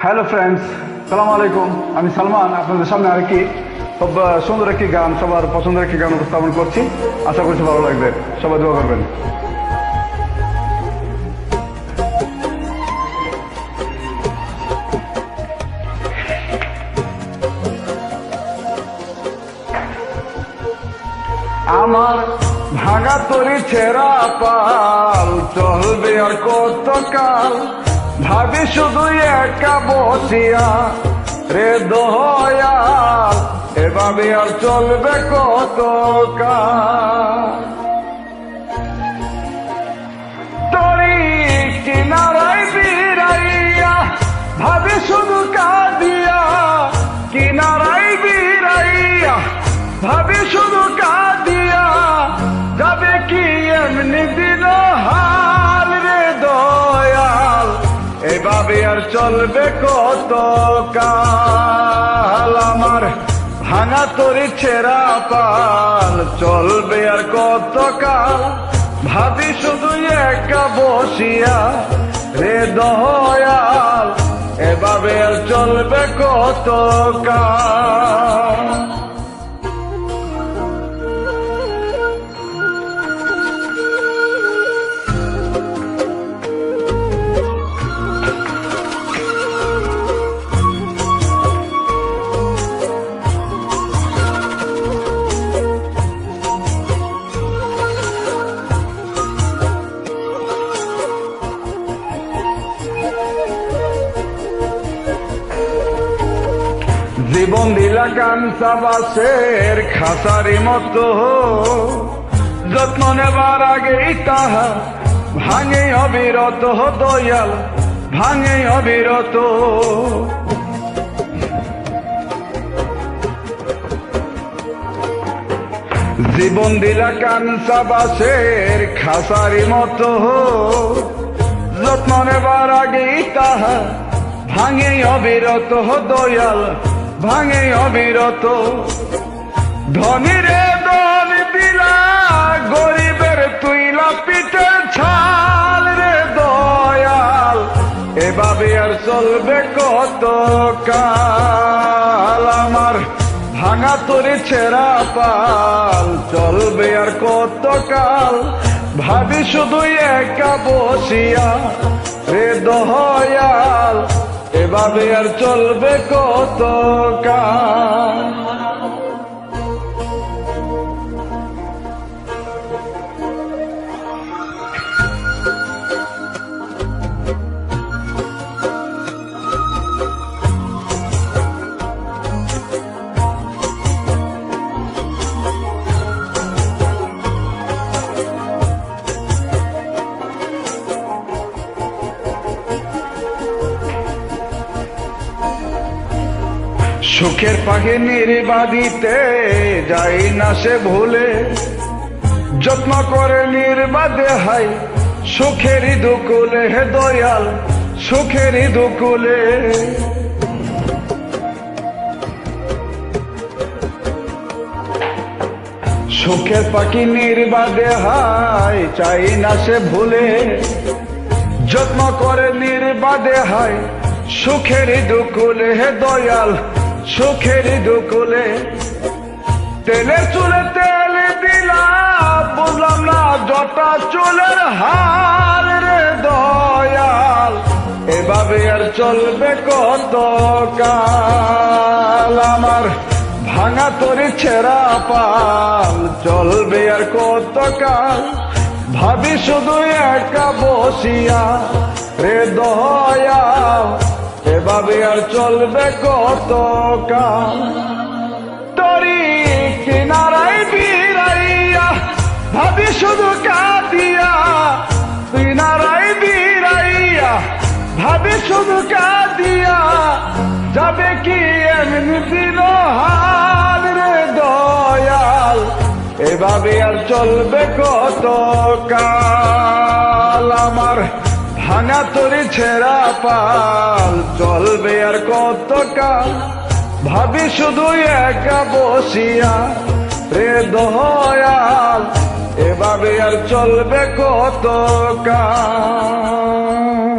Hello friends, সালাম আলাইকুম। আমি সালমান আপনাদের সামনে আরেকটি খুব সুন্দর একটি গান, সবার পছন্দের একটি গান উপস্থাপন করছি। আশা করছি ভালো লাগবে, সবাই দোয়া করবেন। আমার ভাঙা তরি ছেঁড়া পাল চলবে আর কত কাল, ভাবি শুধু একা বসিয়া রে দয়াল, এভাবে আর চলবে কত কাল। তরি কিনারায় বিরাইয়া ভাবি শুধু কাঁদিয়া, কিনারায় বিরাইয়া ভাবি শুধু কাঁদিয়া, যাবে কি এমনি দিন হাল রে দয়াল, এভাবে আর চলবে কত কাল। আমার ভাঙা তরি ছেঁড়া পাল চলবে আর কত কাল, ভাবি শুধু একা বসিয়া রে দয়াল, এভাবে আর চলবে কত কাল। জীবন দিলা কাঞ্চা বাসের খাসারি মতো, যত্ন নেবার আগেই তাহা ভাঙে অবিরত দয়াল, ভাঙে অবিরত। জীবন দিলা কাঞ্চা বাসের খাসারি মতো, যত্ন নেবার আগেই তাহা ভাঙে অবিরত দয়াল, ভাঙে অবিরত। ধনীরে দল দিলা গরিবের তুইলা পিঠে ছাল রে দয়াল, এভাবে আর চলবে কত কাল। আমার ভাঙা তরি ছেঁড়া পাল চলবে আর কত কাল, ভাবি শুধু একা বসিয়া রে দয়াল, এভাবে আর চলবে কত কাল। সুখের পাখি নির্বাদিতে যাই না সে ভুলে, যত্ন করে নির্বাদে হাই সুখেরই দুকুলে হে দয়াল, সুখেরই দুকুলে। সুখের পাখি নির্বাদে হাই চাই না সে ভুলে, যত্ন করে নির্বাদে হাই সুখেরই দুকুলে হে দয়াল, সুখেরই দুকুলে। তেলের চুলে তেল দিলা বুঝলাম না জটা চুলের হাল রে দয়াল, এভাবে আর চলবে কত কাল। আমার ভাঙা তরি ছেঁড়া পাল চলবে আর কত কাল, ভাবি শুধু একা বসিয়া রে দয়াল, এভাবে আর চলবে কত কাল। তরি কিনারায় বিরাইয়া ভাবি শুধু কাঁদিয়া, কিনারায় বিরাইয়া ভাবি শুধু কাঁদিয়া, যাবে কি এমনি দিন হাল রে দয়াল, এভাবে আর চলবে কত কাল। আমার ভাঙা তরি ছেঁড়া পাল চলবে আর কত কাল, ভাবি শুধু একা বসিয়া রে দয়াল, এভাবে আর চলবে কত কাল।